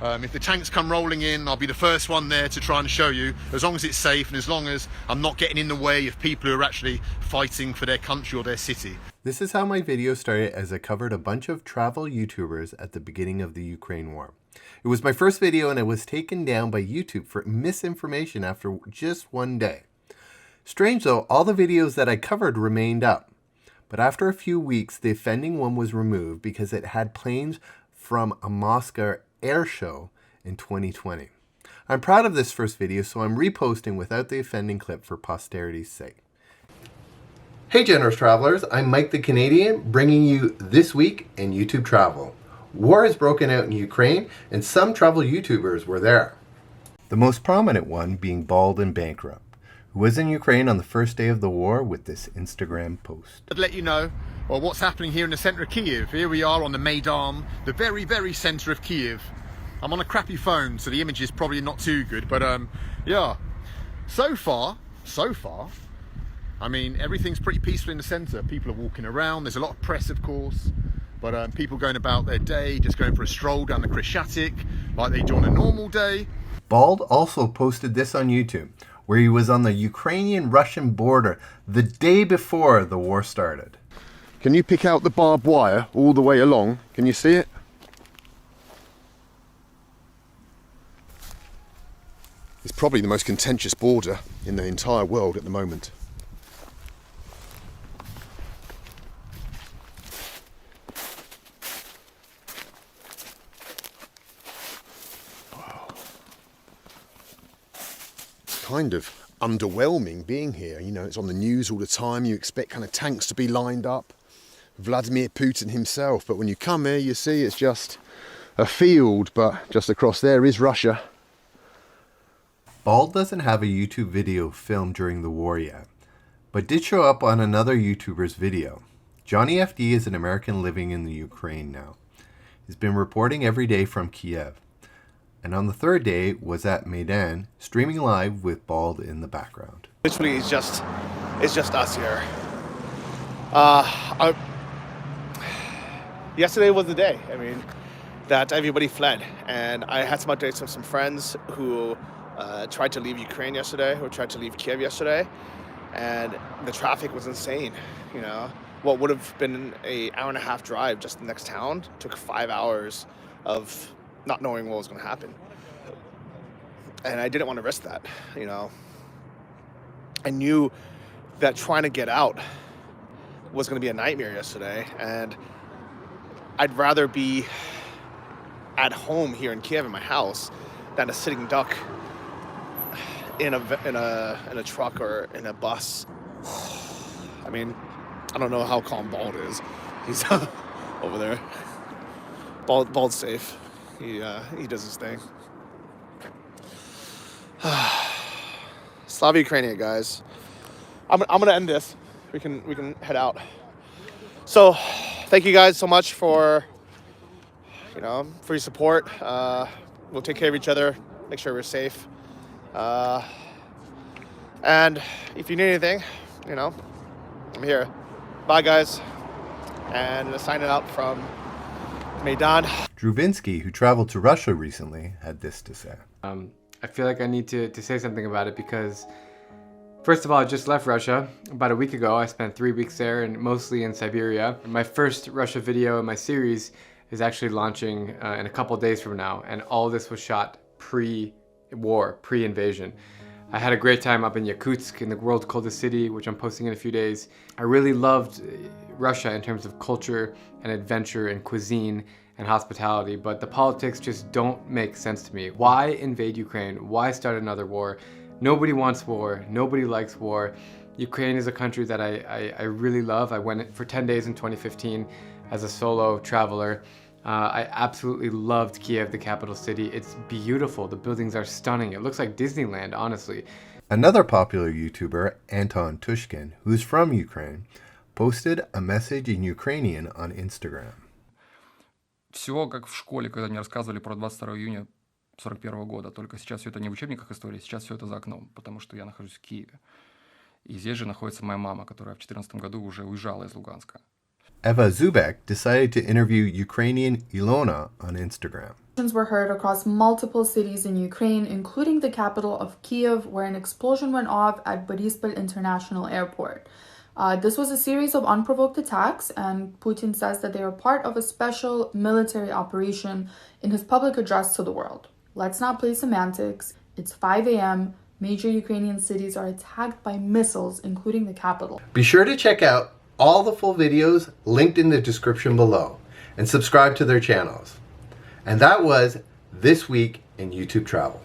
If the tanks come rolling in, I'll be the first one there to try and show you, as long as it's safe and as long as I'm not getting in the way of people who are actually fighting for their country or their city. This is how my video started, as I covered a bunch of travel YouTubers at the beginning of the Ukraine war. It was my first video and it was taken down by YouTube for misinformation after just one day. Strange though, all the videos that I covered remained up. But after a few weeks, the offending one was removed because it had planes from a Moscow air show in 2020. I'm proud of this first video, so I'm reposting without the offending clip for posterity's sake. Hey generous travelers, I'm Mike the Canadian, bringing you This Week in YouTube Travel. War has broken out in Ukraine and some travel YouTubers were there. The most prominent one being Bald and Bankrupt, who was in Ukraine on the first day of the war with this Instagram post. I'd let you know what's happening here in the centre of Kiev. Here we are on the Maidan, the very, very centre of Kiev. I'm on a crappy phone, so the image is probably not too good, but yeah. So far, I mean, everything's pretty peaceful in the centre. People are walking around, there's a lot of press of course, but people going about their day, just going for a stroll down the Krещатик, like they do on a normal day. Bald also posted this on YouTube, where he was on the Ukrainian-Russian border the day before the war started. Can you pick out the barbed wire all the way along? Can you see it? It's probably the most contentious border in the entire world at the moment. Wow. It's kind of underwhelming being here. You know, it's on the news all the time. You expect kind of tanks to be lined up. Vladimir Putin himself. But when you come here, you see it's just a field, but just across there is Russia. Bald doesn't have a YouTube video filmed during the war yet, but did show up on another YouTuber's video. Johnny FD is an American living in the Ukraine now. He's been reporting every day from Kiev, and on the third day was at Maidan, streaming live with Bald in the background. Literally, it's just us here. Yesterday was the day, I mean, that everybody fled, and I had some updates from some friends who tried to leave Ukraine yesterday, or tried to leave Kiev yesterday, and the traffic was insane. You know, what would have been an hour-and-a-half drive just the next town took 5 hours of not knowing what was going to happen, and I didn't want to risk that. You know, I knew that trying to get out was going to be a nightmare yesterday, and I'd rather be at home here in Kiev in my house than a sitting duck in a truck or in a bus. I mean, I don't know how calm Bald is. He's over there. Bald's safe. He does his thing. Slava Ukrainian, guys. I'm gonna end this. We can head out. So, thank you guys so much for your support. We'll take care of each other. Make sure we're safe. And if you need anything, I'm here. Bye, guys. And signing out from Maidan. Druvinsky, who traveled to Russia recently, had this to say. I feel like I need to say something about it because, first of all, I just left Russia about a week ago. I spent 3 weeks there and mostly in Siberia. My first Russia video in my series is actually launching in a couple days from now, and all this was shot pre-war, pre-invasion. I had a great time up in Yakutsk, in the world's coldest city, which I'm posting in a few days. I really loved Russia in terms of culture and adventure and cuisine and hospitality, but the politics just don't make sense to me. Why invade Ukraine? Why start another war? Nobody wants war. Nobody likes war. Ukraine is a country that I really love. I went for 10 days in 2015 as a solo traveler. I absolutely loved Kiev, the capital city. It's beautiful. The buildings are stunning. It looks like Disneyland, honestly. Another popular YouTuber, Anton Tushkin, who's from Ukraine, posted a message in Ukrainian on Instagram. Все как в школе, когда мне рассказывали про 22 июня 1941 года. Только сейчас все это не в учебниках истории, сейчас все это за окном, потому что я нахожусь в Киеве. И здесь же находится моя мама, которая в 2014 году уже уезжала из Луганска. Eva Zubek decided to interview Ukrainian Ilona on Instagram. Were heard across multiple cities in Ukraine, including the capital of Kiev, where an explosion went off at Boryspil International Airport. This was a series of unprovoked attacks, and Putin says that they are part of a special military operation in his public address to the world. Let's not play semantics. It's 5 a.m. Major Ukrainian cities are attacked by missiles, including the capital. Be sure to check out all the full videos linked in the description below and subscribe to their channels. And that was This Week in YouTube Travel.